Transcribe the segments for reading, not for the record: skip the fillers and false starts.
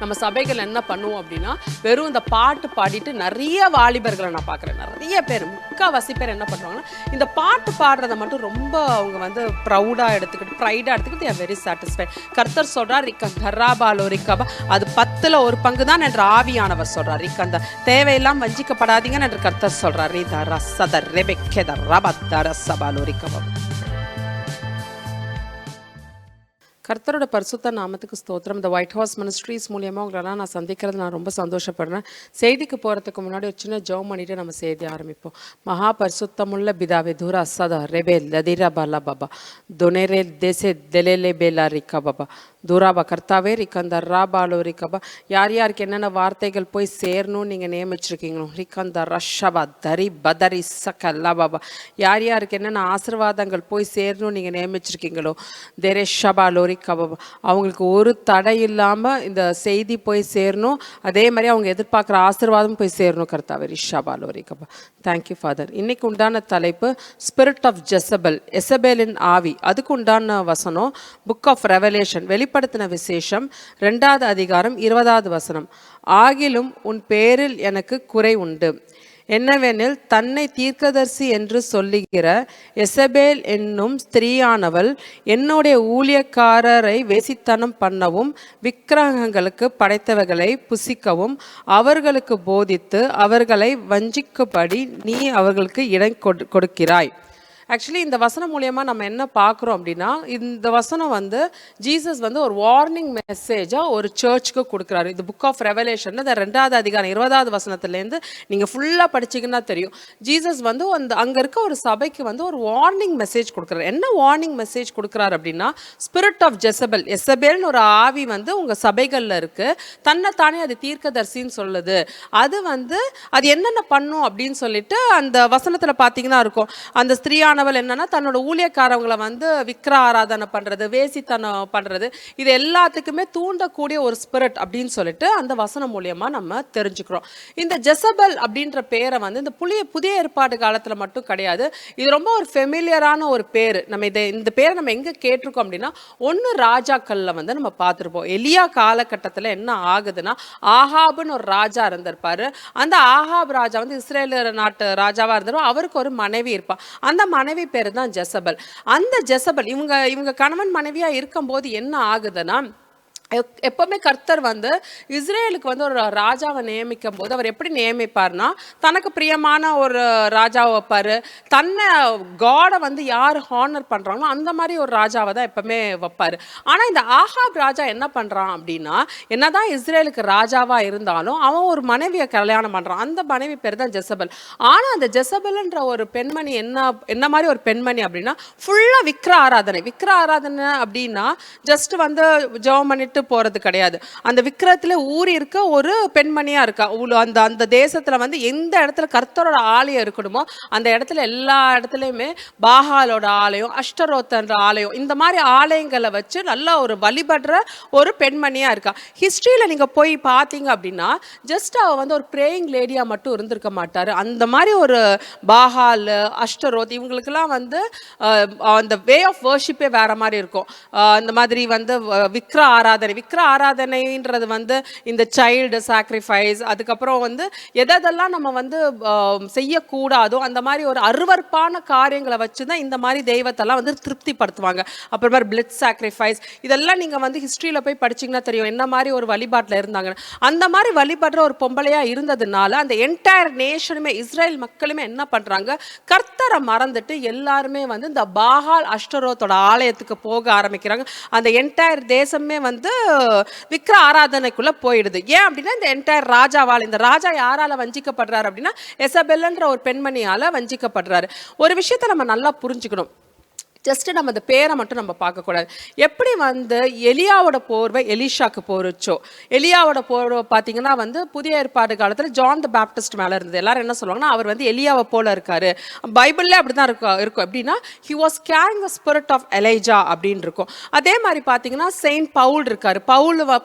நம்ம சபைகள் என்ன பண்ணுவோம் அப்படின்னா, வெறும் இந்த பாட்டு பாடிட்டு நிறைய வாலிபர்களை நான் பார்க்குறேன். நிறைய பேர், முக்கால்வாசி பேர் என்ன பண்ணுறாங்கன்னா, இந்த பாட்டு பாடுறதை மட்டும் ரொம்ப அவங்க வந்து ப்ரைடாக எடுத்துக்கிட்டு வெரி சாட்டிஸ்ஃபைட். கர்த்தர் சொல்கிறார், ரிக்கராபாலோ ரிக்கபா, அது 10ல் 1 பங்கு தான் என்று ஆவியானவர் சொல்கிறார். ரிக்கந்த தேவையெல்லாம் வஞ்சிக்கப்படாதீங்கன்னு என்று கர்த்தர் சொல்கிறார். கர்த்தரோட பரிசுத்த நாமத்துக்கு ஸ்தோத்திரம். இந்த ஒயிட் ஹவுஸ் மினிஸ்ட்ரிஸ் மூலியமாக உங்களெல்லாம் நான் சந்திக்கிறது நான் ரொம்ப சந்தோஷப்படுறேன். செய்திக்கு போகிறதுக்கு முன்னாடி ஒரு சின்ன ஜெபம் பண்ணிட்டு நம்ம செய்தி ஆரம்பிப்போம். மகா பரிசுத்தமுள்ள பிதாவே, தூர அசதா ரெபே லதிரா பாலா பாபா தொனேரே தேசே தெலேலே பேலா ரிக்கா பாபா தூராபா கர்த்தாவே ரிக்கந்த ராபாலோ ரிக்கபா. யார் யாருக்கு என்னென்ன வார்த்தைகள் போய் சேரணும்னு நீங்கள் நியமிச்சிருக்கீங்களோ, ரிக்கந்த ரஷபா தரி பதரி சக்கல்லா பாபா, யார் யாருக்கு என்னென்ன ஆசீர்வாதங்கள் போய் சேரணும்னு நீங்கள் நியமிச்சிருக்கீங்களோ, தெரே ஷபா லோரிக்கபா, அவங்களுக்கு ஒரு தடை இல்லாமல் இந்த செய்தி போய் சேரணும். அதே மாதிரி அவங்க எதிர்பார்க்குற ஆசீர்வாதம் போய் சேரணும். கர்த்தாவே ரிஷபா லோரிக்கபா. Thank you father. இன்னைக்கு உண்டான தலைப்பு ஸ்பிரிட் ஆஃப் ஜெசபெல், எசபேலின் ஆவி. அதுக்கு உண்டான வசனம் புக் ஆஃப் ரெவலேஷன், வெளிப்படுத்தின விசேஷம் 2வது அதிகாரம் 20வது வசனம். ஆகிலும் உன் பேரில் எனக்கு குறை உண்டு, என்னவெனில் தன்னை தீர்க்கதரிசி என்று சொல்லுகிற எசபேல் என்னும் ஸ்திரீயானவள் என்னுடைய ஊழியக்காரரை வேசித்தனம் பண்ணவும், விக்கிரகங்களுக்கு படைத்தவைகளை புசிக்கவும் அவர்களுக்கு போதித்து அவர்களை வஞ்சிக்கும்படி நீ அவர்களுக்கு இடம் கொடுக்கிறாய். ஆக்சுவலி இந்த வசனம் மூலியமாக நம்ம என்ன பார்க்குறோம் அப்படின்னா, இந்த வசனம் வந்து ஜீசஸ் வந்து ஒரு வார்னிங் மெசேஜாக ஒரு சர்ச்சுக்கு கொடுக்குறாரு. இது புக் ஆஃப் ரெவலேஷன், இந்த 2வது அதிகாரம் 20வது வசனத்துலேருந்து நீங்கள் ஃபுல்லாக படிச்சிங்கன்னா தெரியும். ஜீசஸ் வந்து அங்கே இருக்க ஒரு சபைக்கு வந்து ஒரு வார்னிங் மெசேஜ் கொடுக்குறாரு. என்ன வார்னிங் மெசேஜ் கொடுக்குறாரு அப்படின்னா, ஸ்பிரிட் ஆஃப் ஜெசபெல், எசபேல்னு ஒரு ஆவி வந்து உங்கள் சபைகளில் இருக்குது, தன்னைத்தானே அது தீர்க்கதரிசின்னு சொல்லுது. அது வந்து அது என்னென்ன பண்ணும் அப்படின்னு சொல்லிட்டு அந்த வசனத்தில் பார்த்தீங்கன்னா இருக்கும். அந்த ஸ்திரீயான என்னன்னா தன்னோட ஊழியக்காரவங்களை வந்து விக்கிர ஆராதனை பண்றது, வேசித்தனம் பண்றது, இது எல்லாத்துக்குமே தூண்டக்கூடிய ஒரு ஸ்பிரிட் அப்படின்னு சொல்லிட்டு அந்த வசனம் மூலியமா நம்ம தெரிஞ்சுக்கிறோம். இந்த ஜெசபெல் அப்படின்ற பேரை வந்து இந்த புதிய ஏற்பாடு காலத்துல மட்டும் கிடையாது, இது ரொம்ப ஒரு ஃபெமிலியரான ஒரு பேர். நம்ம இந்த பேரை நம்ம எங்க கேட்டிருக்கோம் அப்படின்னா, ஒன்னு ராஜாக்கள்ல வந்து நம்ம பார்த்துருப்போம். எலியா காலகட்டத்தில் என்ன ஆகுதுன்னா, ஆகாப்னு ஒரு ராஜா இருந்திருப்பாரு. அந்த ஆகாப் ராஜா வந்து இஸ்ரேல் நாட்டு ராஜாவா இருந்தாரு. அவருக்கு ஒரு மனைவி இருப்பா. அந்த மனைவி பேரு தான் ஜெசபெல். அந்த ஜெசபெல் இவங்க கணவன் மனைவியா இருக்கும்போது என்ன ஆகுதுன்னா, எப்பவுமே கர்த்தர் வந்து இஸ்ரேலுக்கு வந்து ஒரு ராஜாவை நியமிக்கும் போது அவர் எப்படி நியமிப்பார்னா, தனக்கு பிரியமான ஒரு ராஜாவை வைப்பாரு. தன்னை காடை வந்து யார் ஹானர் பண்றாங்களோ அந்த மாதிரி ஒரு ராஜாவை தான் எப்பவுமே வைப்பாரு. ஆனா இந்த ஆகாப் ராஜா என்ன பண்றான் அப்படின்னா, என்னதான் இஸ்ரேலுக்கு ராஜாவா இருந்தாலும் அவன் ஒரு மனைவியை கல்யாணம் பண்றான். அந்த மனைவி பேர் தான் ஜெசபெல். ஆனா அந்த ஜெசபெல்ன்ற ஒரு பெண்மணி என்ன மாதிரி ஒரு பெண்மணி அப்படின்னா, ஃபுல்லா விக்கிர ஆராதனை அப்படின்னா ஜஸ்ட் வந்து ஜெபம் பண்ணிட்டு போறது கிடையாது. அந்த விக்கிரத்துல ஊறி இருக்க ஒரு பெண்மணியா இருக்கா. அந்த தேசத்துல வந்து எந்த இடத்துல கர்த்தரோட ஆலயம் இருக்கணுமோ அந்த இடத்துல எல்லா இடத்துலயுமே பாகாலோட ஆலயம், அஷ்டரோத்தன்ற ஆலயம், இந்த மாதிரி ஆலயங்களை வச்சு நல்ல ஒரு வழிபடுற ஒரு பெண்மணியா இருக்கா. ஹிஸ்டரியில நீங்க போய் பார்த்தீங்க அப்படின்னா, ஜஸ்ட் அவ வந்து ஒரு பிரேயிங் லேடியா மட்டும் இருந்திருக்க மாட்டாரு. அந்த மாதிரி ஒரு பாகால், அஷ்டரோத், இவங்களுக்கெல்லாம் வந்து அந்த வே ஆஃப் வர்ஷிப்பே வேற மாதிரி இருக்கும். இந்த மாதிரி வந்து விக்கிர ஆராதனைன்றது வந்து இந்த சைல்டு சாக்ரிஃபைஸ், அதுக்கப்புறம் வந்து எதெல்லாம் நம்ம வந்து செய்யக்கூடாதோ அந்த மாதிரி ஒரு அருவருப்பான காரியங்களை வச்சுதான் இந்த மாதிரி தெய்வத்தெல்லாம் வந்து திருப்திப்படுத்துவாங்க. அப்புறமா பிளட் சாக்ரிஃபைஸ், இதெல்லாம் நீங்க வந்து ஹிஸ்டரியில போய் படிச்சீங்கன்னா தெரியும் என்ன மாதிரி ஒரு வழிபாட்டில் இருந்தாங்க. அந்த மாதிரி வழிபடுற ஒரு பொம்பளையா இருந்ததுனால அந்த என்டையர் நேஷனுமே, இஸ்ரேல் மக்களுமே என்ன பண்றாங்க, கர்த்தரை மறந்துட்டு எல்லாருமே வந்து இந்த பாகால் அஷ்டரோத்தோட ஆலயத்துக்கு போக ஆரம்பிக்கிறாங்க. அந்த என்டையர் தேசமே வந்து விக்கிர ஆராதனைக்குள்ள போயிடுது. ஏன் அப்படின்னா, இந்த என்டையர் ராஜாவால், இந்த ராஜா யாரால வஞ்சிக்கப்படுறாரு அப்படின்னா, எசபெல்ன்ற ஒரு பெண்மணியால வஞ்சிக்கப்படுறாரு. ஒரு விஷயத்தை நம்ம நல்லா புரிஞ்சுக்கணும். ஜஸ்ட் நம்ம அந்த பேரை மட்டும் நம்ம பார்க்கக்கூடாது. எப்படி வந்து எலியாவோட போர்வை எலிஷாக்கு போரிச்சோ, எலியாவோட போர்வை பார்த்தீங்கன்னா வந்து புதிய ஏற்பாடு காலத்தில் ஜான் த பேப்டிஸ்ட் மேலே இருந்தது. எல்லாரும் என்ன சொல்லுவாங்கன்னா, அவர் வந்து எலியாவை போல இருக்காரு. பைபிள்ல அப்படிதான் இருக்கும். எப்படின்னா, he was carrying the spirit of Elijah அப்படின்னு இருக்கும். அதே மாதிரி பார்த்தீங்கன்னா செயின்ட் பவுல் இருக்காரு.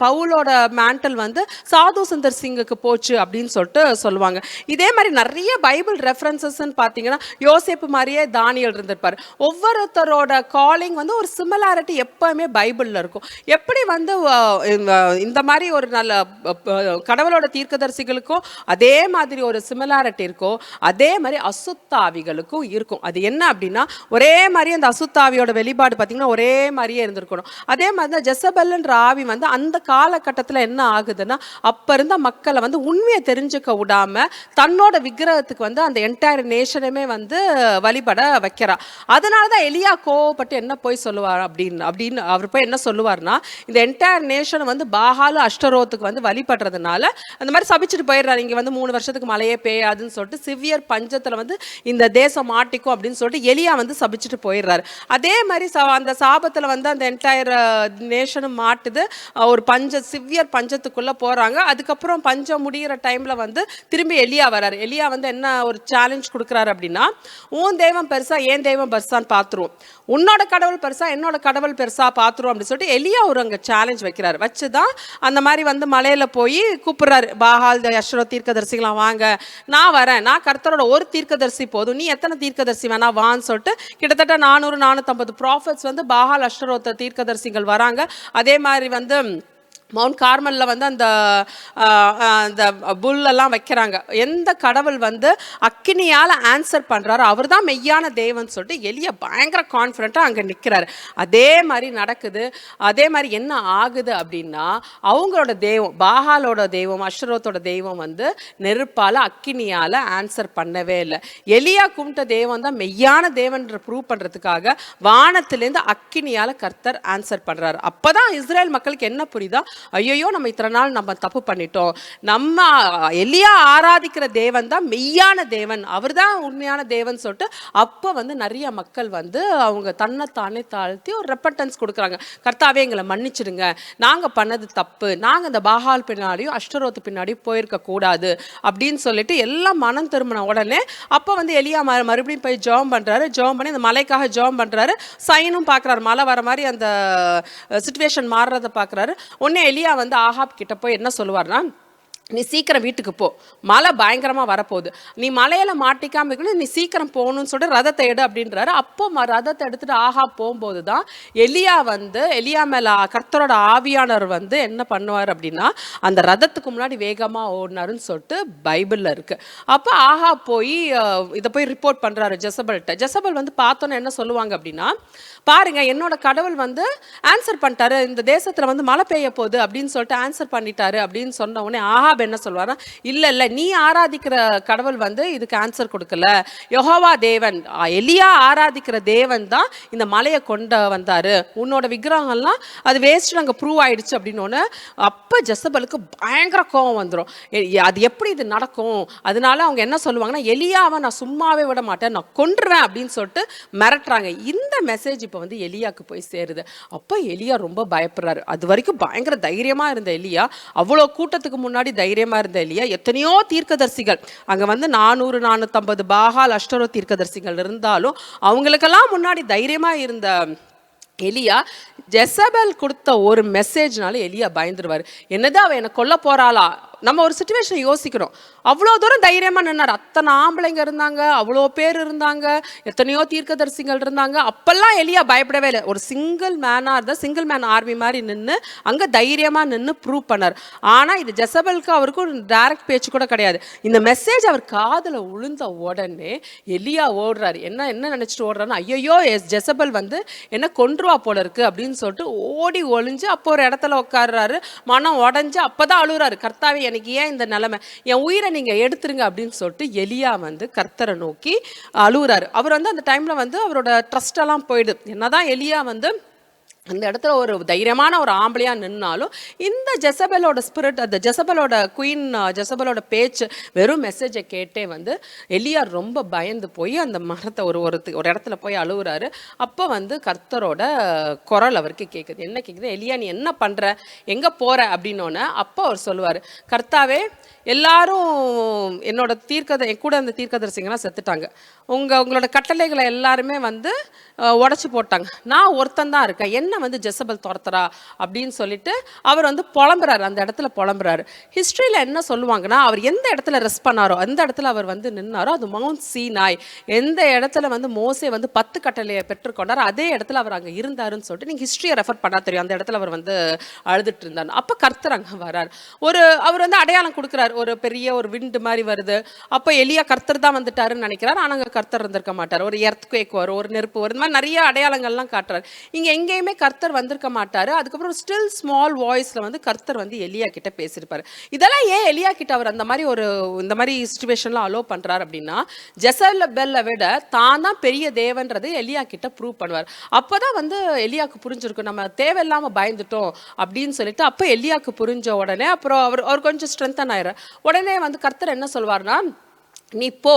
பவுலோட மேண்டல் வந்து சாது சுந்தர் சிங்குக்கு போச்சு அப்படின்னு சொல்லிட்டு சொல்லுவாங்க. இதே மாதிரி நிறைய பைபிள் ரெஃபரன்சஸ் பார்த்தீங்கன்னா, யோசேப்பு மாதிரியே தானியல் இருந்திருப்பாரு. ஒவ்வொருத்தர் அவரோட காலிங் வந்து ஒரு சிமிலாரிட்டி எப்பவுமே பைபிளில் இருக்கும். எப்படி வந்து இந்த மாதிரி ஒரு நல்ல கடவுளோட தீர்க்கதரிசிகளுக்கும் அதே மாதிரி ஒரு சிமிலாரிட்டி இருக்கோ, அதே மாதிரி அசுத்தாவிகளுக்கும் இருக்கும். அது என்ன அப்படின்னா, ஒரே மாதிரி அந்த அசுத்தாவியோட வெளிப்பாடு பார்த்தீங்கன்னா ஒரே மாதிரியே இருந்திருக்கணும். அதே மாதிரி தான் ஜெசபெல்ன்ற ஆவி வந்து அந்த காலகட்டத்தில் என்ன ஆகுதுன்னா, அப்போ இருந்த மக்களை வந்து உண்மையை தெரிஞ்சுக்க விடாம தன்னோட விக்கிரகத்துக்கு வந்து அந்த என்டையர் நேஷனுமே வந்து வழிபட வைக்கிறா. அதனால தான் எலியா கோவப்பட்டு என்ன போய் சொல்லுவார் அப்படின்னு அவர் போய் என்ன சொல்லுவார்னா, இந்த என்டையர் நேஷன் வந்து பாகாலு அஷ்டரோத்துக்கு வந்து வழிபடுறதுனால அந்த மாதிரி சபிச்சுட்டு போயிடுறாரு. இங்கே வந்து 3 வருஷத்துக்கு மழையே பெய்யாதுன்னு சொல்லிட்டு சிவியர் பஞ்சத்தில் வந்து இந்த தேசம் மாட்டிக்கும் அப்படின்னு சொல்லிட்டு எலியா வந்து சபிச்சுட்டு போயிடுறாரு. அதே மாதிரி அந்த சாபத்தில் வந்து அந்த என்டையர் நேஷனும் மாட்டுது. ஒரு சிவியர் பஞ்சத்துக்குள்ளே போகிறாங்க. அதுக்கப்புறம் பஞ்சம் முடிகிற டைமில் வந்து திரும்பி எலியா வராரு. எலியா வந்து என்ன ஒரு சேலஞ்ச் கொடுக்குறாரு அப்படின்னா, உன் தெய்வம் பெருசா ஏன் தெய்வம் பெருசான்னு பார்த்துருவோம், உன்னோட கடவுள் பெருசா என்னோட கடவுள் பெருசா பார்த்துருவோம் அப்படின்னு சொல்லிட்டு எலியா ஒரு அங்கே சேலஞ்ச் வைக்கிறாரு. வச்சுதான் அந்த மாதிரி வந்து மலையில போய் கூப்பிடுறாரு, பாகால் அஷ்டரோ தீர்க்கதரிசிகளாம் வாங்க, நான் வரேன், நான் கர்த்தரோட ஒரு தீர்க்கதரிசி போதும், நீ எத்தனை தீர்க்கதரிசி வேணா வான்னு சொல்லிட்டு கிட்டத்தட்ட 400-450 ப்ராஃபட்ஸ் வந்து பாகால் அஷ்டரோத்த தீர்க்கதரிசிகள் வராங்க. அதே மாதிரி வந்து மவுண்ட் கார்மலில் வந்து அந்த புல்லெல்லாம் வைக்கிறாங்க. எந்த கடவுள் வந்து அக்கினியால் ஆன்சர் பண்ணுறாரோ அவர் தான் மெய்யான தேவன் சொல்லிட்டு எலியா பயங்கர கான்ஃபிடண்ட்டாக அங்கே நிற்கிறாரு. அதே மாதிரி நடக்குது. அதே மாதிரி என்ன ஆகுது அப்படின்னா, அவங்களோட தெய்வம் பாகாலோட தெய்வம் அஷ்டரோத்தோட தெய்வம் வந்து நெருப்பால் அக்கினியால் ஆன்சர் பண்ணவே இல்லை. எலியா கும்பிட்ட தெய்வம் தான் மெய்யான தேவன்ற ப்ரூவ் பண்ணுறதுக்காக வானத்திலேருந்து அக்கினியால் கர்த்தர் ஆன்சர் பண்ணுறாரு. அப்போ தான் இஸ்ரேல் மக்களுக்கு என்ன புரியுதா, ஐயோ நம்ம இத்தனை நாள் நம்ம தப்பு பண்ணிட்டோம், நம்ம எலியா ஆராதிக்கிற தேவன் தான் மெய்யான தேவன், அவர் தான் உண்மையான தேவன் சொல்லிட்டு அப்போ வந்து நிறைய மக்கள் வந்து அவங்க தன்னைத்தானே தாழ்த்தி ஒரு ரெப்பட்டன்ஸ் கொடுக்குறாங்க. கர்த்தாவே எங்களை மன்னிச்சிடுங்க, நாங்கள் பண்ணது தப்பு, நாங்கள் இந்த பாகால் பின்னாடியும் அஷ்டரோத்து பின்னாடியும் போயிருக்க கூடாது அப்படின்னு சொல்லிட்டு எல்லாம் மனம் திரும்பின உடனே அப்போ வந்து எலியா மறுபடியும் போய் ஜெபம் பண்ணுறாரு. ஜெபம் பண்ணி இந்த மலைக்காக ஜெபம் பண்ணுறாரு. சைனும் பார்க்குறாரு, மழை வர மாதிரி அந்த சிச்சுவேஷன் மாறுறதை பார்க்குறாரு. உடனே எலியா வந்து ஆகாப் கிட்ட போய் என்ன சொல்லுவார்னா, நீ சீக்கிரம் வீட்டுக்கு போ, மழை பயங்கரமாக வரப்போகுது, நீ மலையில் மாட்டிக்காம இருக்கணும், நீ சீக்கிரம் போகணும்னு சொல்லிட்டு ரதத்தை எடு அப்படின்றாரு. அப்போ ரதத்தை எடுத்துகிட்டு ஆகா போகும்போது தான் எலியா மேலே கர்த்தரோட ஆவியானவர் வந்து என்ன பண்ணுவார் அப்படின்னா, அந்த ரதத்துக்கு முன்னாடி வேகமாக ஓடினாருன்னு சொல்லிட்டு பைபிளில் இருக்குது. அப்போ ஆகா போய் இதை போய் ரிப்போர்ட் பண்ணுறாரு ஜெசபல்கிட்ட. ஜெசபல் வந்து பார்த்தோன்னே என்ன சொல்லுவாங்க அப்படின்னா, பாருங்க என்னோட கடவுள் வந்து ஆன்சர் பண்ணிட்டாரு, இந்த தேசத்தில் வந்து மழை பெய்ய போகுது அப்படின்னு சொல்லிட்டு ஆன்சர் பண்ணிட்டாரு அப்படின்னு சொன்ன உடனே ஆகாப் என்ன சொல்வாரா, இல்லை நீ ஆராதிக்கிற கடவுள் வந்து இதுக்கு ஆன்சர் கொடுக்கல, யெகோவா தேவன், எலியா ஆராதிக்கிற தேவன் தான் இந்த மலையை கொண்டு வந்தாரு, உன்னோட விக்கிரகம்லாம் அது வேஸ்ட் அங்கே ப்ரூவ் ஆயிடுச்சு அப்படின்னு. அப்போ ஜெசபலுக்கு பயங்கர கோபம் வந்துடும். அது எப்படி இது நடக்கும்? அதனால அவங்க என்ன சொல்லுவாங்கன்னா, எலியாவை நான் சும்மாவே விட மாட்டேன், நான் கொன்றுவேன் அப்படின்னு சொல்லிட்டு மிரட்டுறாங்க. இந்த மெசேஜ் இப்போ வந்து எலியாவுக்கு போய் சேருது. அப்போ எலியா ரொம்ப பயப்படுறாரு. அது வரைக்கும் பயங்கர தைரியமாக இருந்த எலியா, அவ்வளோ கூட்டத்துக்கு முன்னாடி தைரியமாக இருந்த எலியா, எத்தனையோ தீர்க்கதரிசிகள் அங்கே வந்து 400-450 பாகால் அஷ்டரோ தீர்க்கதரிசிகள் இருந்தாலும் அவங்களுக்கெல்லாம் முன்னாடி தைரியமாக இருந்த எலியா ஜெசபல் கொடுத்த ஒரு மெசேஜ்னால எலியா பயந்துருவார். என்னது அவ என்னை கொல்ல போறாளா? நம்ம ஒரு சுச்சுவேஷன் யோசிக்கிறோம். அவ்வளோ தூரம் தைரியமாக நின்னார். அத்தனை ஆம்பளைங்க இருந்தாங்க, அவ்வளோ பேர் இருந்தாங்க, எத்தனையோ தீர்க்கதரிசிகள் இருந்தாங்க. அப்பெல்லாம் எலியா பயப்படவே இல்லை. ஒரு சிங்கிள் மேன் ஆர்மி மாதிரி நின்று அங்கே தைரியமாக நின்று ப்ரூவ் பண்ணார். ஆனால் இது ஜெசபலுக்கு அவருக்கும் டைரக்ட் பேச்சு கூட கிடையாது. இந்த மெசேஜ் அவர் காதில் விழுந்த உடனே எலியா ஓடுறாரு. என்ன நினச்சிட்டு ஓடுறாருன்னா, ஐயோ ஜெசபல் வந்து என்ன கொன்றுவா போல இருக்கு அப்படின்னு சொல்லிட்டு ஓடி ஒளிஞ்சு அப்போ ஒரு இடத்துல உட்காடுறாரு. மனம் உடஞ்சு அப்போதான் அழுகுறாரு, கர்த்தாவே எனக்கு ஏன் இந்த நிலைமை, என் உயிரை நீங்க எடுத்துருங்க அப்படின்னு சொல்லிட்டு எலியா வந்து கர்த்தரை நோக்கி அழுகுறாரு. அவர் வந்து அந்த டைம்ல வந்து அவரோட ட்ரஸ்ட் எல்லாம் போயிடுது. என்னதான் எலியா வந்து அந்த இடத்துல ஒரு தைரியமான ஒரு ஆம்பளையா நின்னாலும் இந்த ஜெசபலோட ஸ்பிரிட், அந்த ஜெசபலோட குயின் ஜெசபலோட பேச்சு வெறும் மெசேஜை கேட்டே வந்து எலியா ரொம்ப பயந்து போய் அந்த மரத்தை ஒரு இடத்துல போய் அழுகுறாரு. அப்போ வந்து கர்த்தரோட குரல் அவருக்கு கேட்குது. என்ன கேட்குது, எலியா நீ என்ன பண்ணுற, எங்கே போகிற அப்படின்னோடனே அப்போ அவர் சொல்லுவார், கர்த்தாவே எல்லாரும் என்னோட கூட அந்த தீர்க்கதரிசிங்கெல்லாம் செத்துட்டாங்க, உங்களோட கட்டளைகளை எல்லாருமே வந்து உடச்சி போட்டாங்க, நான் ஒருத்தன் தான் இருக்கேன், என்ன வந்து ஜெசபல் துரத்துறா அப்படின்னு சொல்லிட்டு அவர் வந்து புலம்புறாரு, அந்த இடத்துல புலம்புறாரு. ஹிஸ்ட்ரியில் என்ன சொல்லுவாங்கன்னா, அவர் எந்த இடத்துல ரெஸ்ட் பண்ணாரோ அந்த இடத்துல அவர் வந்து நின்னாரோ அது மவுண்ட் சீனாய். எந்த இடத்துல வந்து மோசே வந்து 10 கட்டளையை பெற்றுக்கொண்டார் அதே இடத்துல அவர் அங்கே இருந்தாருன்னு சொல்லிட்டு நீங்கள் ஹிஸ்ட்ரியை ரெஃபர் பண்ணா தெரியும். அந்த இடத்துல அவர் வந்து அழுதுட்டு இருந்தார். அப்போ கர்த்தர் அங்கே வரார். அவர் வந்து அடையாளம் கொடுக்குறார், ஒரு பெரிய ஒரு விண்டு மாதிரி வருது. அப்போ எலியா கர்த்தர் தான் வந்துட்டாருன்னு நினைக்கிறார், ஆனால் அங்கே கர்த்தர் இருந்திருக்க மாட்டார். ஒரு எர்த்குவேக் வரும், ஒரு நெருப்பு வரும், இந்த மாதிரி நிறைய அடையாளங்கள்லாம் காட்டுறாரு. இங்கே எங்கேயுமே கர்த்தர் வந்திருக்க மாட்டார். அதுக்கப்புறம் ஸ்டில் ஸ்மால் வாய்ஸில் வந்து கர்த்தர் வந்து எலியா கிட்ட பேசியிருப்பார். இதெல்லாம் ஏன் எலியா கிட்ட அவர் அந்த மாதிரி இந்த மாதிரி சுச்சுவேஷன்லாம் அலோவ் பண்ணுறாரு அப்படின்னா, ஜெசபெல்லை விட தான் தான் பெரிய தேவன்றது எலியா கிட்ட ப்ரூவ் பண்ணுவார். அப்போதான் வந்து எலியாவுக்கு புரிஞ்சிருக்கும், நம்ம தேவையில்லாமல் பயந்துட்டோம் அப்படின்னு சொல்லிட்டு. அப்போ எலியாவுக்கு புரிஞ்ச உடனே அப்புறம் அவர் கொஞ்சம் ஸ்ட்ரென்தன் ஆயிடுறார். உடனே வந்து கர்த்தர் என்ன சொல்வார்னா, நீ போ,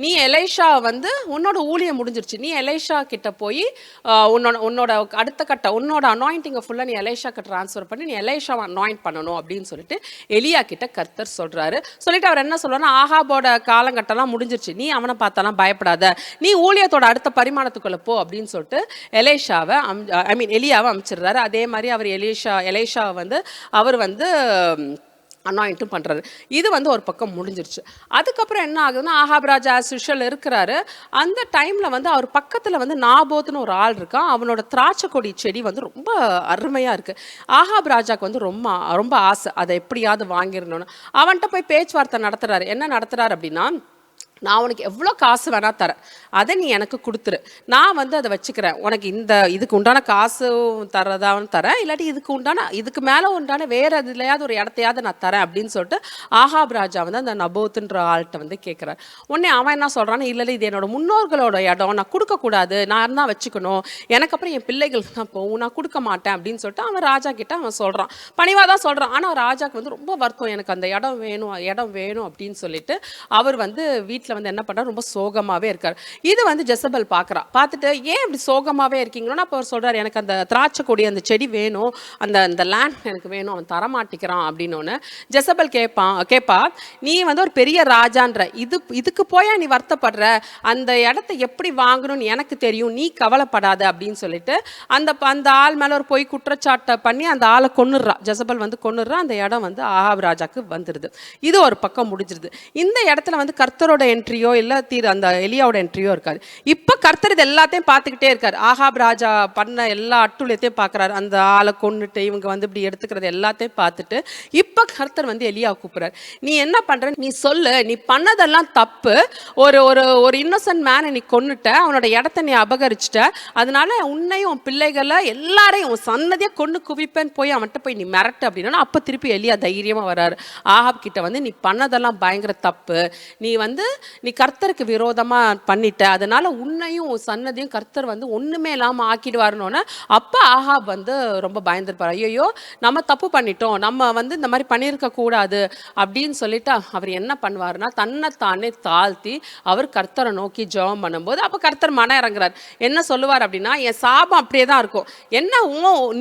நீ எலைஷா வந்து உன்னோட ஊழியம் முடிஞ்சிருச்சு, நீ எலைஷா கிட்ட போய் உன்னோட அடுத்த கட்ட உன்னோட அனாயிண்டிங்கை ஃபுல்லாக நீ எலைஷாக்கு ட்ரான்ஸ்ஃபர் பண்ணி நீ எலைஷாவை அனாயிண்ட் பண்ணணும் அப்படின்னு சொல்லிட்டு எலியா கிட்ட கர்த்தர் சொல்கிறாரு. சொல்லிட்டு அவர் என்ன சொல்றாருன்னா, ஆகாபோட காலங்கட்டெல்லாம் முடிஞ்சிருச்சு, நீ அவனை பார்த்தாலாம் பயப்படாத, நீ ஊழியத்தோட அடுத்த பரிமாணத்துக்குள்ளே போ அப்படின்னு சொல்லிட்டு எலியாவை அமைச்சிடுறாரு. அதே மாதிரி அவர் எலைஷாவை வந்து அவர் வந்து அனாயிண்ட்டும் பண்ணுறாரு. இது வந்து ஒரு பக்கம் முடிஞ்சிருச்சு. அதுக்கப்புறம் என்ன ஆகுதுன்னா, ஆகாப் ராஜா ஆஸ் யூஷுவல் இருக்கிறாரு. அந்த டைமில் வந்து அவர் பக்கத்தில் வந்து நாபோத்துன்னு ஒரு ஆள் இருக்கான். அவனோட திராட்சை கொடி செடி வந்து ரொம்ப அருமையாக இருக்குது. ஆகாப் ராஜாவுக்கு வந்து ரொம்ப ரொம்ப ஆசை, அதை எப்படியாவது வாங்கிடணும்னு. அவன்கிட்ட போய் பேச்சுவார்த்தை நடத்துகிறாரு. என்ன நடத்துகிறார் அப்படின்னா, நான் உனக்கு எவ்வளோ காசு வேணா தரேன், அதை நீ எனக்கு கொடுத்துரு, நான் வந்து அதை வச்சுக்கிறேன், உனக்கு இதுக்கு உண்டான காசு தரதான்னு தரேன், இல்லாட்டி இதுக்கு மேலே உண்டான வேறு எதுலையாவது ஒரு இடத்தையாவது நான் தரேன் அப்படின்னு சொல்லிட்டு ஆகாப் ராஜா வந்து அந்த நபோத்துன்ற ஆள்கிட்ட வந்து கேட்குறாரு. உடனே அவன் என்ன சொல்கிறான்னு, இல்லை இது என்னோட முன்னோர்களோட இடம், நான் கொடுக்கக்கூடாது, நான் தான் வச்சுக்கணும், எனக்கு அப்புறம் என் பிள்ளைகளுக்கு தான் போகும், நான் கொடுக்க மாட்டேன் அப்படின்னு சொல்லிட்டு அவன் ராஜா கிட்ட அவன் சொல்கிறான். பணிவாக தான் சொல்கிறான். ஆனால் ராஜாவுக்கு வந்து ரொம்ப வருத்தம், எனக்கு அந்த இடம் வேணும் அப்படின்னு சொல்லிட்டு அவர் வந்து வீட்டில் வந்து என்ன பண்றாரு, ரொம்ப சோகமாவே இருக்கார். இது வந்து ஜெசபெல் பார்க்குறா. பார்த்துட்டு ஏன் இப்படி சோகமாவே இருக்கீங்களோன்னா, அப்போ அவர் சொல்றாரு, எனக்கு அந்த திராட்சை கொடி அந்த செடி வேணும், அந்த லேண்ட் எனக்கு வேணும், அவன் தரமாட்டிக்கிறான் அப்படின்னு. ஜெசபெல் கேட்பா, நீ வந்து ஒரு பெரிய ராஜான்ற இதுக்கு போயா நீ வருத்தப்படுற, அந்த இடத்த எப்படி வாங்கணும்னு எனக்கு தெரியும், நீ கவலைப்படாத அப்படின்னு சொல்லிட்டு அந்த ஆள் மேலே ஒரு போய் குற்றச்சாட்டை பண்ணி அந்த ஆளை கொன்னுடுறா. ஜெசபெல் வந்து கொன்னுடுறா. அந்த இடம் வந்து ஆகாப் ராஜாக்கு வந்துடுது. இது ஒரு பக்கம் முடிஞ்சிருது. இந்த இடத்துல வந்து கர்த்தரோட என்ட்ரியோ இல்லை அந்த எலியாவோட என்ட்ரியோ இருக்காது. இப்போ கர்த்தர் இது எல்லாத்தையும் பார்த்துக்கிட்டே இருக்காரு. ஆகாப் ராஜா பண்ண எல்லா அட்டுழியத்தையும் பார்க்குறாரு. அந்த ஆளை கொண்டுட்டு இவங்க வந்து இப்படி எடுத்துக்கிறது எல்லாத்தையும் பார்த்துட்டு இப்போ கர்த்தர் வந்து எலியாவை கூப்பிட்றாரு. நீ என்ன பண்ணுற, நீ சொல்லு, நீ பண்ணதெல்லாம் தப்பு, ஒரு ஒரு இன்னோசன்ட் மேனை நீ கொன்னுட்ட, அவனோட இடத்த நீ அபகரிச்சிட்ட, அதனால உன்னையும் உன் பிள்ளைகளை எல்லாரையும் உன் சன்னதியாக கொண்டு குவிப்பேன்னு போய் அவன்கிட்ட போய் நீ மிரட்டு அப்படின்னா, அப்போ திருப்பி எலியா தைரியமாக வராரு. ஆகாப் கிட்ட வந்து நீ பண்ணதெல்லாம் பயங்கர தப்பு, நீ கர்த்தருக்கு விரோதமாக பண்ணிட்ட, அதனால உன்னையும் சன்னதியும் கர்த்தர் வந்து ஒன்றுமே இல்லாமல் ஆக்கிடுவாருன்னு. அப்போ ஆகாப் வந்து ரொம்ப பயந்துருப்பார். ஐயோ நம்ம தப்பு பண்ணிட்டோம், நம்ம வந்து இந்த மாதிரி பண்ணியிருக்க கூடாது அப்படின்னு சொல்லிட்டு அவர் என்ன பண்ணுவார்னா, தன்னைத்தானே தாழ்த்தி அவர் கர்த்தரை நோக்கி ஜெபம் பண்ணும்போது அப்போ கர்த்தர் மன இறங்குறார். என்ன சொல்லுவார் அப்படின்னா, என் சாபம் அப்படியே தான் இருக்கும், என்ன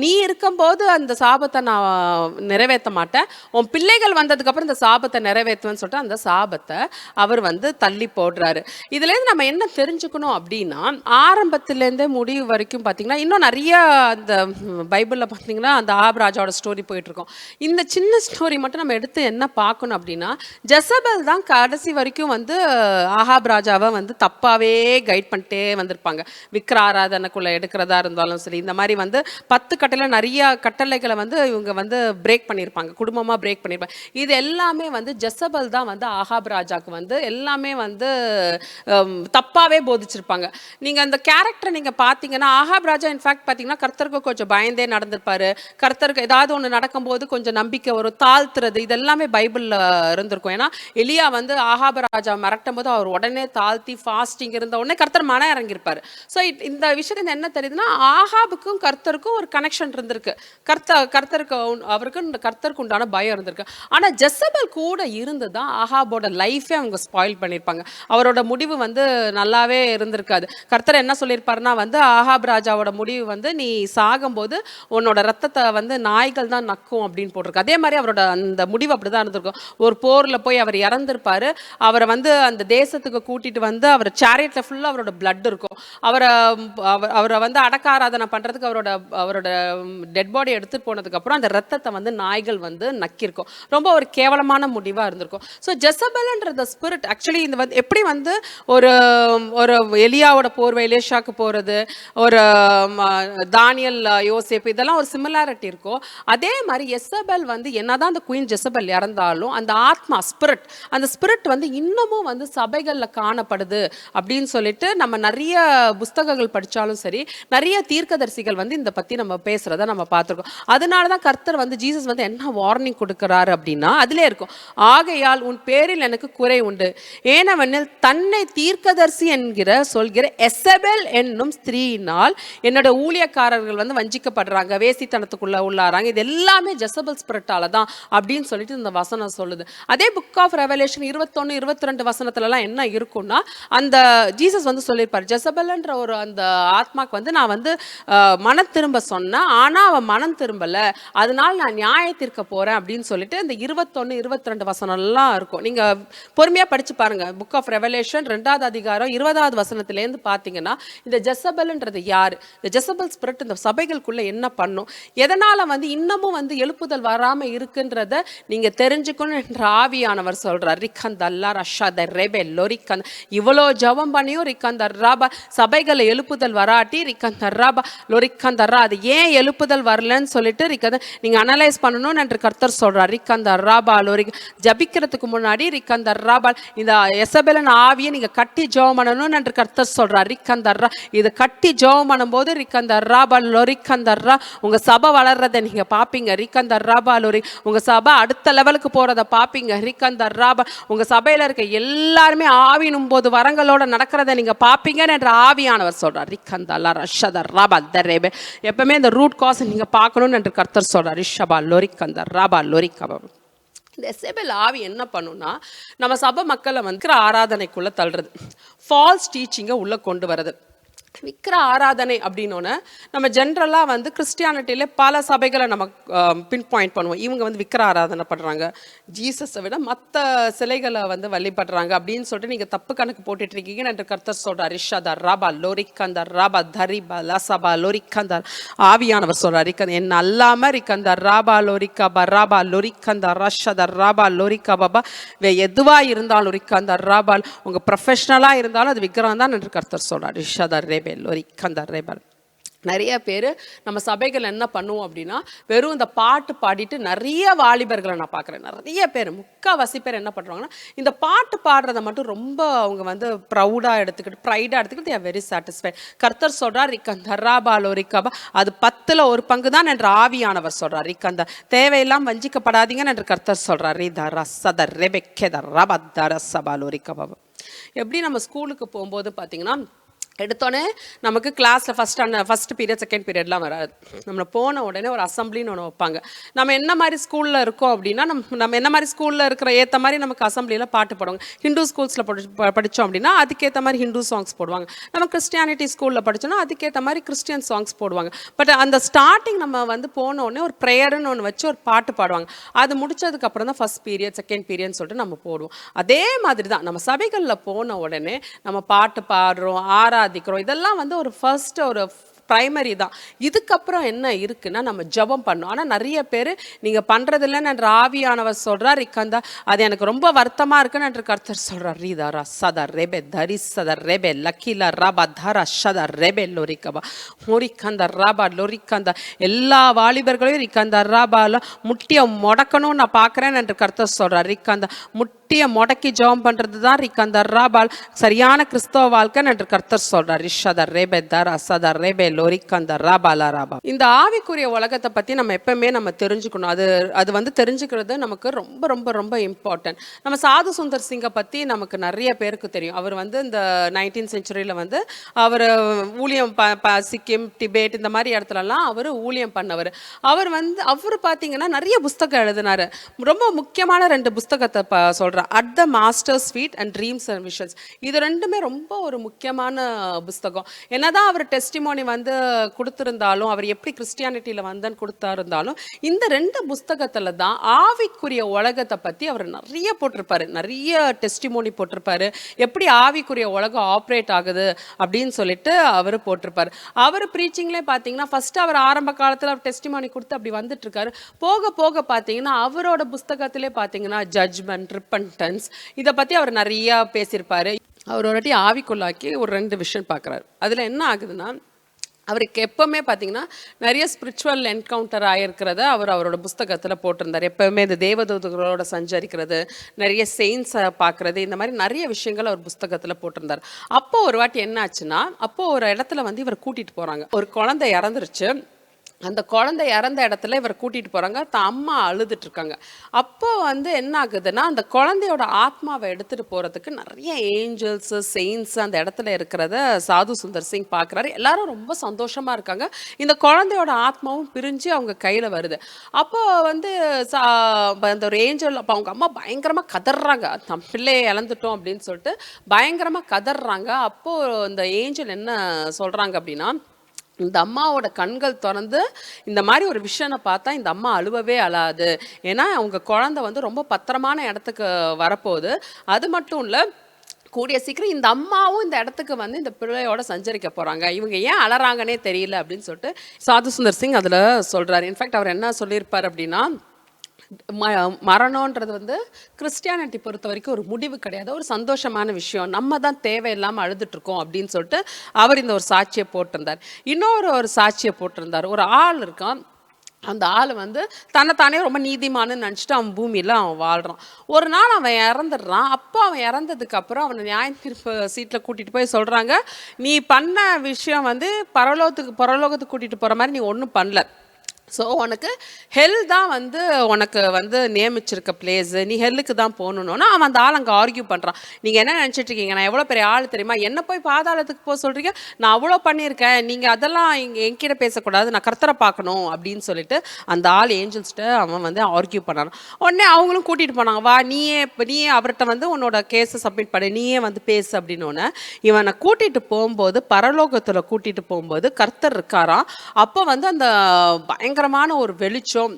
நீ இருக்கும்போது அந்த சாபத்தை நான் நிறைவேற்ற மாட்டேன், உன் பிள்ளைகள் வந்ததுக்கப்புறம் இந்த சாபத்தை நிறைவேற்றுவேன்னு சொல்லிட்டு அந்த சாபத்தை அவர் வந்து தள்ளி போடுறாரு. இதுலேருந்து நம்ம என்ன தெரிஞ்சுக்கணும் அப்படின்னா, ஆரம்பத்திலேருந்தே முடிவு வரைக்கும் பார்த்தீங்கன்னா, இன்னும் நிறைய அந்த பைபிளில் பார்த்தீங்கன்னா அந்த ஆகாப் ராஜாவோட ஸ்டோரி போயிட்டு இருக்கோம். இந்த சின்ன ஸ்டோரி மட்டும் நம்ம எடுத்து என்ன பார்க்கணும் அப்படின்னா, ஜெசபெல் தான் கடைசி வரைக்கும் வந்து ஆகாப் ராஜாவை வந்து தப்பாகவே கைட் பண்ணிட்டே வந்திருப்பாங்க. விக்கிர ஆராதனைக்குள்ளே எடுக்கிறதா இருந்தாலும் சரி, இந்த மாதிரி வந்து 10 கட்டளை நிறைய கட்டளைகளை வந்து இவங்க வந்து பிரேக் பண்ணியிருப்பாங்க, குடும்பமாக பிரேக் பண்ணியிருப்பாங்க. இது எல்லாமே வந்து ஜெசபெல் தான் வந்து ஆகாப் ராஜாவுக்கு வந்து எல்லாமே வந்து தப்பாகவே போதிச்சிருப்பாங்க. நீங்கள் அந்த கேரக்டரை நீங்கள் பார்த்தீங்கன்னா, ஆகாப் ராஜா இன்ஃபேக்ட் பார்த்தீங்கன்னா கர்த்தருக்கு கொஞ்சம் பயந்தே நடந்திருப்பாரு. கர்த்தருக்கு ஏதாவது ஒன்று நடக்கும்போது கொஞ்சம் நம்பிக்கை வரும், தாழ்த்துறது, இதெல்லாமே பைபிளில் இருந்திருக்கும். ஏன்னா எலியா வந்து ஆகாப் ராஜா மிரட்டும் போது அவர் உடனே தாழ்த்தி ஃபாஸ்டிங் இருந்த உடனே கர்த்தர் மன இறங்கியிருப்பார். ஸோ இந்த விஷயத்துல என்ன தெரியுதுன்னா, ஆகாபுக்கும் கர்த்தருக்கும் ஒரு கனெக்ஷன் இருந்திருக்கு. கர்த்தருக்கு உண்டான பயம் இருந்திருக்கு. ஆனால் ஜெசபெல் கூட இருந்து தான் ஆகாபோட லைஃபே அவங்க ஸ்பாயில் பண்ணி பண்ணியிருப்பாங்க. அவரோட முடிவு வந்து நல்லாவே இருந்திருக்காது. கர்த்தர் என்ன சொல்லியிருப்பாருன்னா வந்து ஆகாப் ராஜாவோட முடிவு வந்து நீ சாகும்போது உன்னோட ரத்தத்தை வந்து நாய்கள் தான் நக்கும் அப்படின்னு போட்டிருக்கு. அதே மாதிரி அவரோட அந்த முடிவு அப்படிதான் இருந்திருக்கும். ஒரு போரில் போய் அவர் இறந்திருப்பாரு. அவரை வந்து அந்த தேசத்துக்கு கூட்டிட்டு வந்து அவர் சேரியட்ல ஃபுல்லாக அவரோட பிளட் இருக்கும். அவரை அவரை வந்து அடக்க ஆராதனை பண்ணுறதுக்கு அவரோட அவரோட டெட் பாடி எடுத்துட்டு போனதுக்கப்புறம் அந்த ரத்தத்தை வந்து நாய்கள் வந்து நக்கியிருக்கும். ரொம்ப ஒரு கேவலமான முடிவாக இருந்திருக்கும். ஸோ ஜெசபெல்ன்ற ஸ்பிரிட் ஆக்சுவலி இந்த வந்து எப்படி வந்து ஒரு ஒரு எலியாவோட போர்வை எலேஷாக்கு போகிறது, ஒரு தானியல் யோசேப்பு, இதெல்லாம் ஒரு சிமிலாரிட்டி இருக்கும். அதே மாதிரி எசபெல் வந்து என்னதான் அந்த குயின் ஜெசபெல் இறந்தாலும் அந்த ஆத்மா ஸ்பிரிட், அந்த ஸ்பிரிட் வந்து இன்னமும் வந்து சபைகளில் காணப்படுது அப்படின்னு சொல்லிட்டு நம்ம நிறைய புஸ்தகங்கள் படித்தாலும் சரி, நிறைய தீர்க்கதரிசிகள் வந்து இந்த பற்றி நம்ம பேசுகிறத நம்ம பார்த்துருக்கோம். அதனால தான் கர்த்தர் வந்து ஜீசஸ் வந்து என்ன வார்னிங் கொடுக்குறாரு அப்படின்னா அதிலே இருக்கும், ஆகையால் உன் பேரில் எனக்கு குறை உண்டு, ஏனவெனில் தன்னை தீர்க்கதரிசி என்கிற சொல்கிற எசபெல் என்னும் ஸ்திரீயினால் என்னோட ஊழியக்காரர்கள் வந்து வஞ்சிக்கப்படுறாங்க, வேசித்தனத்துக்குள்ள உள்ளாராங்க. இது எல்லாமே ஜெசபெல் ஸ்பிரிட்டால தான் அப்படின்னு சொல்லிட்டு இந்த வசனம் சொல்லுது. அதே புக் ஆஃப் ரெவலேஷன் 21, 22 வசனத்துலலாம் என்ன இருக்கும்னா அந்த ஜீசஸ் வந்து சொல்லியிருப்பார், ஜெசபெல்ன்ற ஒரு அந்த ஆத்மாக்கு வந்து நான் வந்து மனம் திரும்ப சொன்னேன், ஆனால் அவன் மனம் திரும்பல, அதனால நான் நியாயத்திற்க போறேன் அப்படின்னு சொல்லிட்டு இந்த 21, 22 வசனம்லாம் இருக்கும். நீங்க பொறுமையா படிச்சு பாருங்க. புக் ஆஃப் ரெவலேஷன் 2வது அதிகாரம் 20வது வசனத்திலேருந்து பார்த்தீங்கன்னா இந்த ஜெசபெல்ன்றது யாரு, இந்த ஜெசபெல் ஸ்பிரிட் இந்த சபைகளுக்குள்ள என்ன பண்ணும், எதனால வந்து இன்னமும் வந்து எழுப்புதல் வராம இருக்குன்றத நீங்க தெரிஞ்சுக்கணும் என்ற ஆவியானவர் சொல்றார். ரிக்கந்தல்லா ரஷாத ரெபே லொரிக்கந்த, இவ்வளோ ஜபம் பண்ணியும் ரிக்கந்தர்ராபா சபைகளை எழுப்புதல் வராட்டி ரிக்கந்தர்ராபா லொரிக்கந்தர்ரா, அது ஏன் எழுப்புதல் வரலன்னு சொல்லிட்டு ரிக்கந்த நீங்க அனலைஸ் பண்ணணும்னு என்று கர்த்தர் சொல்றார். ரிக்கந்தர்ராபா லொரி ஜபிக்கிறதுக்கு முன்னாடி ரிக்கந்தர்ராபா இந்த எசபெலின் ஆவியை நீங்க கட்டி ஜெபம் பண்ணணும்னு என்று கர்த்தர் சொல்றார். ரிக்கந்தர்ரா இது கட்டி ஜெபம் பண்ணும்போது ரிக்கந்தர்ராபா லொரிக்கந்தர்ரா உங்க சபை வளர்றதை நீங்க பாப்பீங்க. ரிக்கந்தர்ராபா லொரி உங்க சபை அடுத்த லெவலுக்கு போறதை பாப்பீங்க. ரிக்கந்தர்ராபா உங்க சபையில இருக்க எல்லாருமே ஆவினும் போது வரங்களோட நடக்கிறத நீங்க பாப்பீங்கன்னு என்ற ஆவியானவர் சொல்றார். ரிக்கந்தல்லா ரஷதர்ராபா தரேபே, எப்பவுமே இந்த ரூட் காஸ் நீங்க பார்க்கணும்னு என்று கர்த்தர் சொல்றார். ரிஷபா லொரிக்கந்தர்ராபா லொரிக்கபா. இந்த எசபெல் ஆவி என்ன பண்ணுன்னா நம்ம சபை மக்களை வந்து ஆராதனைக்குள்ள தள்ளுறது, ஃபால்ஸ் டீச்சிங்கை உள்ள கொண்டு வர்றது. விக்கிர ஆராதனை அப்படின்னோன்னு நம்ம ஜென்ரலாக வந்து கிறிஸ்டியானிட்டியில பல சபைகளை நம்ம பின் பாயிண்ட் பண்ணுவோம். இவங்க வந்து விக்கிர ஆராதனை பண்ணுறாங்க, ஜீசஸை விட மற்ற சிலைகளை வந்து வழிபடுறாங்க அப்படின்னு சொல்லிட்டு நீங்கள் தப்பு கணக்கு போட்டுட்டு இருக்கீங்கன்னு என்று கர்த்தர் சொல்கிறார். ரிஷாதர் ராபா லோரிக்கந்தர் ராபா தரிபா லசபா லோரிக்கந்தர் ஆவியானவர் சொல்கிறார். ரிக்கந்த என் அல்லாமல் ரிக்கந்தர் ராபா லோரிக்கா பராபா லோரிக்கந்தர் ரஷதர் ராபா லோரிக்கா பாபா எதுவாக இருந்தாலும் ரிக்கந்தர் ராபால் உங்கள் ப்ரொஃபஷ்னலாக இருந்தாலும் அது விக்கிரம் தான் என்று கர்த்தர் சொல்கிறார். ரிஷாதர் நிறைய பேர் நம்ம சபைகள் என்ன பண்ணுவோம் அப்படின்னா வெறும் இந்த பாட்டு பாடிட்டு நிறைய வாலிபர்களை நான் பார்க்குறேன். நிறைய பேர் முக்கால்வாசி பேர் என்ன பண்ணுறாங்கன்னா இந்த பாட்டு பாடுறதை மட்டும் ரொம்ப அவங்க வந்து ப்ரௌடாக எடுத்துக்கிட்டு ப்ரைடாக எடுத்துக்கிட்டு they are very satisfied. கர்த்தர் சொல்கிறார் ரிக்கந்தர்ராபா லோரிக்கபா அது 10ல் 1 பங்கு தான் என்று ஆவியானவர் சொல்கிறார். ரிக்கந்த தேவையெல்லாம் வஞ்சிக்கப்படாதீங்கன்னு என்று கர்த்தர் சொல்கிறார். ரிதர சதர் ரெபெக்கெதர் ரபத்தர சபா லோரிக்கபா. எப்படி நம்ம ஸ்கூலுக்கு போகும்போது பார்த்தீங்கன்னா எடுத்தோடனே நமக்கு கிளாஸில் ஃபஸ்ட் பீரியட் செகண்ட் பீரியட்லாம் வராது. நம்மளை போன உடனே ஒரு அசம்பிளின்னு ஒன்று வைப்பாங்க. நம்ம என்ன மாதிரி ஸ்கூலில் இருக்கோம் அப்படின்னா நம்ம என்ன மாதிரி ஸ்கூலில் இருக்கிற ஏற்ற மாதிரி நமக்கு அசம்பிளியில் பாட்டு போடுவாங்க. ஹிந்து ஸ்கூல்ஸில் படித்தோம் அப்படின்னா அதுக்கேற்ற மாதிரி ஹிந்து சாங்ஸ் போடுவாங்க. நம்ம கிறிஸ்டியானிட்டி ஸ்கூலில் படித்தோன்னா அதுக்கேற்ற மாதிரி கிறிஸ்டியன் சாங்ஸ் போடுவாங்க. பட் அந்த ஸ்டார்டிங் நம்ம வந்து போன உடனே ஒரு ப்ரேயர்னு ஒன்று வச்சு ஒரு பாட்டு பாடுவாங்க. அது முடிச்சதுக்கப்புறம் தான் ஃபஸ்ட் பீரியட் செகண்ட் பீரியட்னு சொல்லிட்டு நம்ம போடுவோம். அதே மாதிரி தான் நம்ம சபைகளில் போன உடனே நம்ம பாட்டு பாடுறோம், ஆராதிக்கிறோம். இதெல்லாம் வந்து ஒரு ஃபர்ஸ்ட் ஒரு ப்ரைமரி தான். இதுக்கப்புறம் என்ன இருக்குன்னா நம்ம ஜபம் பண்ணோம். ஆனால் நிறைய பேர் நீங்கள் பண்ணுறதில்லன்னு என்ற ஆவியானவர் சொல்கிறார். ரிக்கந்தா அது எனக்கு ரொம்ப வருத்தமாக இருக்குன்னு என்று கர்த்தர் சொல்கிறார். ரீதாரா சதர் ரெபே தரி சதர் ரெபே லக்கில ரபா தர சதர் ரெபே லொரிக்கபா முரிக்கந்த ராபா லொரிக்கந்த எல்லா வாலிபர்களையும் ரிக்கந்த ராபால முட்டியை முடக்கணும்னு நான் பார்க்குறேன்னு என்று கர்த்தர் சொல்கிறார். ரிக்கந்த முட்டியை முடக்கி ஜபம் பண்ணுறது தான் ரிக்கந்த ராபால் சரியான கிறிஸ்தவ வாழ்க்கைன்னு என்று கர்த்தர் சொல்கிறார். ரிஷதர் ரெபே தர சதர் ரெபே இந்த ஆவிக்குரிய உலகத்தை பற்றி நம்ம எப்பவுமே நம்ம தெரிஞ்சுக்கணும். அது வந்து தெரிஞ்சுக்கிறது நமக்கு ரொம்ப ரொம்ப ரொம்ப இம்பார்ட்டன்ட். நம்ம சாது சுந்தர் சிங்கை பற்றி நமக்கு நிறைய பேருக்கு தெரியும். அவர் வந்து இந்த 19th centuryல வந்து அவர் ஊழியம் சிக்கிம் டிபேட் இந்த மாதிரி இடத்துலலாம் அவர் ஊழியம் பண்ணவர். அவர் பார்த்தீங்கன்னா நிறைய புஸ்தகம் எழுதினார். ரொம்ப முக்கியமான 2 புஸ்தகத்தை சொல்கிறார். சொல்கிறேன், at the masters feet and dreams and visions. இது ரெண்டுமே ரொம்ப ஒரு முக்கியமான புஸ்தகம். என்னதான் அவர் டெஸ்டிமோனி வந்து கொடுத்துருந்தாலும், அவர் எப்படி கிறிஸ்டியானிட்டியில் வந்தன்னு கொடுத்தாருந்தாலும், இந்த 2 புஸ்தகத்தில் தான் ஆவிக்குரிய உலகத்தை பற்றி அவர் நிறைய போட்டிருப்பாரு, நிறைய டெஸ்டிமோனி போட்டிருப்பாரு, எப்படி ஆவிக்குரிய உலகம் ஆப்ரேட் ஆகுது அப்படின்னு சொல்லிட்டு அவர் போட்டிருப்பாரு. அவர் ப்ரீச்சிங்லேயே பார்த்தீங்கன்னா ஃபர்ஸ்ட் அவர் ஆரம்ப காலத்தில் அவர் டெஸ்டிமோனி கொடுத்து அப்படி வந்துட்டு இருக்காரு. போக போக பார்த்தீங்கன்னா அவரோட புஸ்தகத்திலே பார்த்தீங்கன்னா ஜட்ஜ்மெண்ட், ரிப்பன்டன்ஸ், இதை பற்றி அவர் நிறையா பேசியிருப்பாரு. அவர் ஒரு வாட்டி ஆவிக்குள்ளாக்கி ஒரு 2 விஷயம் பார்க்குறாரு. அதில் என்ன ஆகுதுன்னா, அவருக்கு எப்போவுமே பார்த்தீங்கன்னா நிறைய ஸ்பிரிச்சுவல் என்கவுண்டர் ஆகிருக்கிறத அவரோட புஸ்தகத்தில் போட்டிருந்தார். எப்போவுமே இந்த தேவதூதர்களோட சஞ்சரிக்கிறது, நிறைய செயின்ஸை பார்க்குறது, இந்த மாதிரி நிறைய விஷயங்கள் அவர் புஸ்தகத்தில் போட்டிருந்தார். அப்போது ஒரு வாட்டி என்ன ஆச்சுன்னா, அப்போது ஒரு இடத்துல வந்து இவர் கூட்டிகிட்டு போகிறாங்க. ஒரு குழந்தை இறந்துருச்சு. அந்த குழந்தை இறந்த இடத்துல இவர் கூட்டிகிட்டு போகிறாங்க. அம்மா அழுதுட்ருக்காங்க. அப்போ வந்து என்ன ஆகுதுன்னா, அந்த குழந்தையோட ஆத்மாவை எடுத்துகிட்டு போகிறதுக்கு நிறைய ஏஞ்சல்ஸு, செயின்ஸு அந்த இடத்துல இருக்கிறத சாது சுந்தர் சிங் பார்க்குறாரு. எல்லாரும் ரொம்ப சந்தோஷமாக இருக்காங்க. இந்த குழந்தையோட ஆத்மாவும் பிரிஞ்சு அவங்க கையில் வருது. அப்போ வந்து அந்த ஒரு ஏஞ்சல், அப்போ அவங்க அம்மா பயங்கரமாக கதறாங்க, தம் பிள்ளையை இழந்துட்டோம் அப்படின்னு சொல்லிட்டு பயங்கரமாக கதறாங்க. அப்போது இந்த ஏஞ்சல் என்ன சொல்கிறாங்க அப்படின்னா, இந்த அம்மாவோட கண்கள் திறந்து இந்த மாதிரி ஒரு விஷயம் பார்த்தா இந்த அம்மா அழுவவே அழாது. ஏன்னா அவங்க குழந்தை வந்து ரொம்ப பத்திரமான இடத்துக்கு வரப்போகுது. அது மட்டும் இல்லை, கூடிய சீக்கிரம் இந்த அம்மாவும் இந்த இடத்துக்கு வந்து இந்த பிள்ளையோட சஞ்சரிக்க போகிறாங்க. இவங்க ஏன் அழறாங்கன்னே தெரியல அப்படின்னு சொல்லிட்டு சாது சுந்தர் சிங் அதில் சொல்கிறார். இன்ஃபேக்ட் அவர் என்ன சொல்லியிருப்பார் அப்படின்னா, மரணன்றது வந்து கிறிஸ்டியானிட்டி பொறுத்த வரைக்கும் ஒரு முடிவு கிடையாது, ஒரு சந்தோஷமான விஷயம். நம்ம தான் தேவையில்லாமல் அழுதுட்ருக்கோம் அப்படின்னு சொல்லிட்டு அவர் இந்த ஒரு சாட்சியை போட்டிருந்தார். ஒரு சாட்சியை போட்டிருந்தார். ஒரு ஆள் இருக்கான். அந்த ஆள் வந்து தன்னைத்தானே ரொம்ப நீதிமானு நினச்சிட்டு அவன் பூமியில் அவன் வாழ்கிறான். ஒரு நாள் அவன் இறந்துடுறான். அப்போ அவன் இறந்ததுக்கு அப்புறம் அவனை நியாய தீர்ப்பு சீட்டில் கூட்டிகிட்டு போய் சொல்கிறாங்க, நீ பண்ண விஷயம் வந்து பரலோகத்துக்கு கூட்டிகிட்டு போகிற மாதிரி நீ ஒன்றும் பண்ணல. ஸோ உனக்கு ஹெல் தான் வந்து உனக்கு வந்து நியமிச்சிருக்க பிளேஸு, நீ ஹெல்லுக்கு தான் போகணுன்னா அவன் அந்த ஆள் அங்கே ஆர்கியூ பண்ணுறான். நீங்கள் என்ன நினச்சிட்ருக்கீங்க, நான் எவ்வளோ பெரிய ஆள் தெரியுமா, என்ன போய் பாதாளத்துக்கு போக சொல்கிறீங்க, நான் அவ்வளோ பண்ணியிருக்கேன், நீங்கள் அதெல்லாம் இங்கே என்கிட்ட பேசக்கூடாது, நான் கர்த்தரை பார்க்கணும் அப்படின்னு சொல்லிட்டு அந்த ஆள் ஏஞ்சல்ஸ்கிட்ட அவன் வந்து ஆர்கியூ பண்ணான். உடனே அவங்களும் கூட்டிகிட்டு போனாங்க, வா நீயே அவர்கிட்ட வந்து உன்னோட கேஸை சப்மிட் பண்ணி நீயே வந்து பேசு அப்படின்னு. இவனை கூட்டிகிட்டு போகும்போது, பரலோகத்தில் கூட்டிகிட்டு போகும்போது கர்த்தர் இருக்காராம். அப்போ வந்து அந்த பயங்கரமான ஒரு வெளிச்சம்,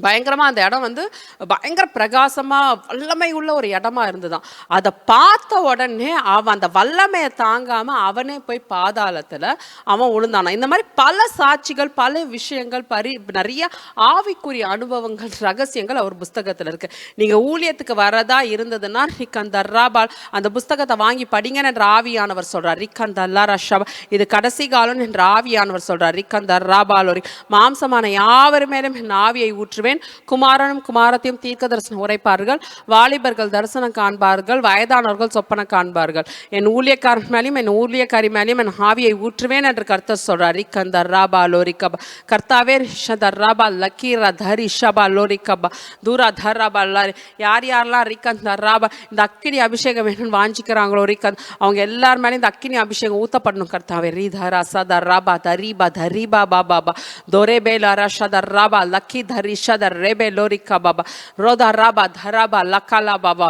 பயங்கரமாக அந்த இடம் வந்து பயங்கர பிரகாசமாக வல்லமை உள்ள ஒரு இடமா இருந்துதான். அதை பார்த்த உடனே அவன் அந்த வல்லமையை தாங்காமல் அவனே போய் பாதாளத்தில் அவன் விழுந்தானா. இந்த மாதிரி பல சாட்சிகள், பல விஷயங்கள், நிறைய ஆவிக்குரிய அனுபவங்கள், ரகசியங்கள் அவர் புஸ்தகத்தில் இருக்குது. நீங்கள் ஊழியத்துக்கு வரதா இருந்ததுன்னா ரிக்கந்தர் ராபால் அந்த புஸ்தகத்தை வாங்கி படிங்கன்னு என்ற ஆவியானவர் சொல்கிறார். ரிக்கந்தல்லா ரஷபா, இது கடைசி காலம் என்ற ஆவியானவர் சொல்கிறார். ரிக்கந்தர் ராபாலோரி, மாம்சமான யாவர் மேலும் என் ஆவியை ஊற்று, குமாரனும் குமாரத்தையும் தீர்க்க தரிசனம் உரைப்பார்கள், வாலிபர்கள் தரிசனம் காண்பார்கள், வயதானவர்கள் சொப்பன காண்பார்கள், என் ஊழியக்காரன் மேலேயும் என் ஊழியக்காரி மேலேயும் என் ஆவியை ஊற்றுவேன் என்று கர்த்தர் சொல்றார். ரிக்கந்தர் ராபா லோரிகபா, கர்த்தாவே ரிஷதர் ராபா லக்கீரா தரி ஷபா லோரிகபா தூரா தர் ராபா. யார் யாரெல்லாம் ரிக்கந்தர் ராபா இந்த அக்கினி அபிஷேகம் வேணும்னு வாஞ்சிக்கிறாங்களோ ரிக்கந்த், அவங்க எல்லார் மேலேயும் இந்த அக்கினி அபிஷேகம் ஊற்றப்படணும் கர்த்தாவே. ரீதரா சதர் ராபா தரீபா தரீபா பாபா தோரே பேலரா ஷதர் ராபா லக்கி தரிஷ Rebe lorika baba roda raba dharaba lakala baba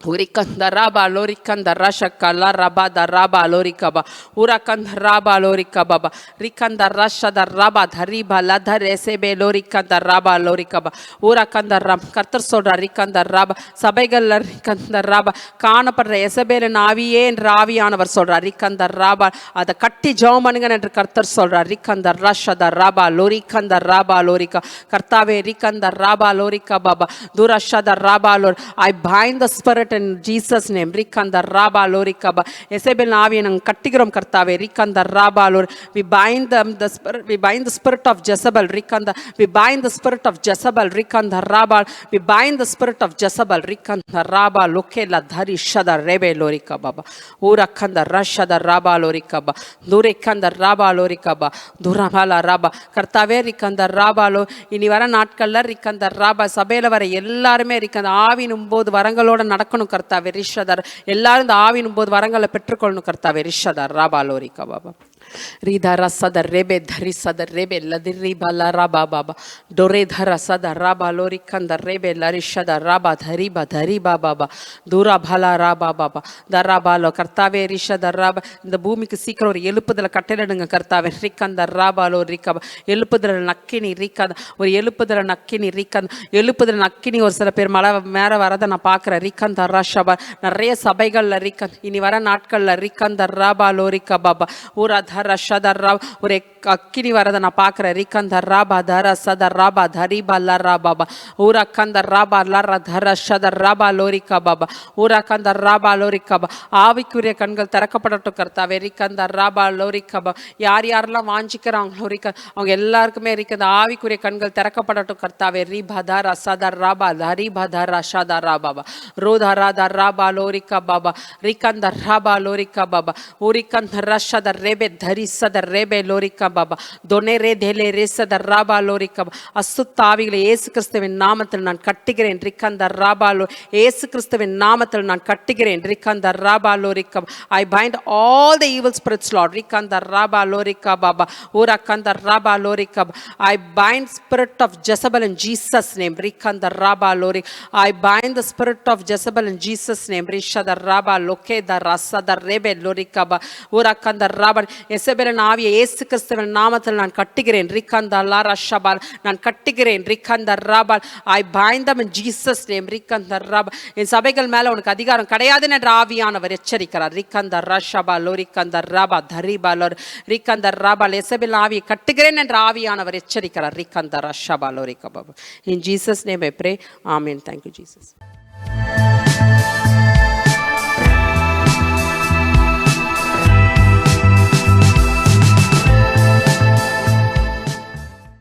Urikanda raba lorikanda rashaka la raba da raba lorikaba urakanda raba lorikaba rikanda rasha da raba dhariba la dharesebe lorikanda raba lorikaba urakanda ram கர்த்தர் சொல்றார். ரிக்கந்த ராபா சபைகள்ல ரிக்கந்த ராபா காணப்படுற எசபேலின் ஆவியே என்ற ஆவியானவர் சொல்றார். ரிக்கந்த ராபா அதை கட்டி ஜெபம் பண்ணுங்க என்று கர்த்தர் சொல்றார். ரிக்கந்த ரஷத ராபா லோரிக்கந்த ராபா லோரிகா கர்த்தாவே ரிக்கந்த Rafah லோரிகா Baba துரஷத Rafah லோர். I bind the spirit in Jesus name. Rikanda raba lorikaba Jezebel ஆவியை நாங்கள் கட்டுகிறோம் கர்த்தாவே. ரிக்கந்த Rafah லோர், we bind the spirit, we bind the spirit of Jezebel. Rikanda, we bind the spirit of Jezebel. Rikanda raba, we bind the spirit of Jezebel. Rikanda raba lokela dhari shada rebe lorika baba urakanda rashada raba lorika ba durekanda raba lorika ba durabala raba கர்த்தாவே ரிக்கந்த ராபாலோ இனி வர நாட்கள்ல ரிக்கந்த ராபா சபையில வர எல்லாருமே ரிக்கந்த ஆவினும் போது வரங்களோட நடக்கணும் கர்த்தாவே. ரிஷதர் எல்லாரும் இந்த ஆவினும் போது வரங்களை பெற்றுக்கொள்ளணும் கர்த்தாவே. ரிஷதர் ராபாலோ ரிக்கா Baba. Ridhara sada rebe dhari sada rebe ladiri bala raba baba dore dhara sada raba lori kanda rebe larishada raba dhari ba dhari ba baba dura bhala raba baba darabalo கர்த்தாவே ரிஷத ரப இந்த பூமிக்கு சீக்கிரம் ஒரு எழுப்புதல கட்டளையிடுங்க கர்த்தாவே ரிக்கந்த ராபாலோ ரிக்கப எழுப்புதல நக்கினி ரிக்கந்த ஒரு எழுப்புதல நக்கினி ரிக்கந்த எழுப்புதல நக்கினி ஒரு சில பேர் மழை மேல வரதை நான் பார்க்குறேன் ரிக்கந்த ரஷபா நிறைய சபைகள்ல ரிக்கந்த் இனி வர நாட்கள்ல ரிக்கந்த ராபாலோ ரிக்க பாபா ஊரா தர ஷத ரா ஒரு அக்கினி வரதை நான் பார்க்குறேன் ரிக்கந்த ராபா தர சத ராபா தரிபா லரா பாபா ஊரா கந்த ராபா லர தர ஷத ராபா லோரிக்கா பாபா ஊரா கந்த ராபா லோரிக்கா பா ஆவிக்குரிய கண்கள் திறக்கப்படட்டும் கர்த்தாவே ரிக்கந்த ராபா லோரிக்கா பா யார் யாரெல்லாம் வாஞ்சிக்கிறாங்களோ ரிக்க அவங்க எல்லாருக்குமே ரிக்கந்த ஆவிக்குரிய கண்கள் திறக்கப்படட்டும் கர்த்தாவே ரிபதர சதர் ராபா தரிபதர ஷத ராபா ரோதரா தர் ராபா லோரிக்கா பாபா ரிக்கந்த ராபா லோரிக்கா பாபா ஊரிக்கந்த ரஷத ரேபே தரி சதர் ரேபே லோரிக்கா பாபா தொனே ரே தேலே ரே சதர் ராபா லோரிக்கா அசுத்தாவிகளை இயேசு கிறிஸ்துவின் நாமத்தில் நான் கட்டுகிறேன் ரிக்கந்த ராபா லோ இயேசு கிறிஸ்துவின் நாமத்தில் நான் கட்டுகிறேன் ரிக்கந்த ராபா லோரிக்கா I bind all the evil spirits Lord ரிக்கந்த ராபா லோரிக்கா பாபா ஊரக்கந்த ராபா லோரிக்கா I bind spirit of Jezebel in Jesus name ரிக்கந்த ராபா லோரி I bind the spirit of Jezebel in Jesus name ரிஷத ராபா லோகே த ரசத ரேபே லோரிக்கா பா ஊரக்கந்த ராபா எசபெலின் ஆவியை இயேசு கிறிஸ்துவின் நாமத்தில் நான் கட்டுகிறேன் ரிக்கந்த லாரா ஷபால் நான் கட்டுகிறேன் ரிக்கந்த ராபால் I bind them in Jesus name ரிக்கந்த ராபா என் சபைகள் மேல உனக்கு அதிகாரம் கிடையாது என்ற ஆவியானவர் எச்சரிக்கிறார் ரிக்கந்த ரஷபா லோரிக்கந்த ராபா தரிபா லோர் ரிக்கந்த ராபா எசபெலின் ஆவியை கட்டுகிறேன் என்ற ஆவியானவர் எச்சரிக்கிறார் ரிக்கந்த ரஷபா லோரிக்கா Baba in Jesus name I pray amen thank you Jesus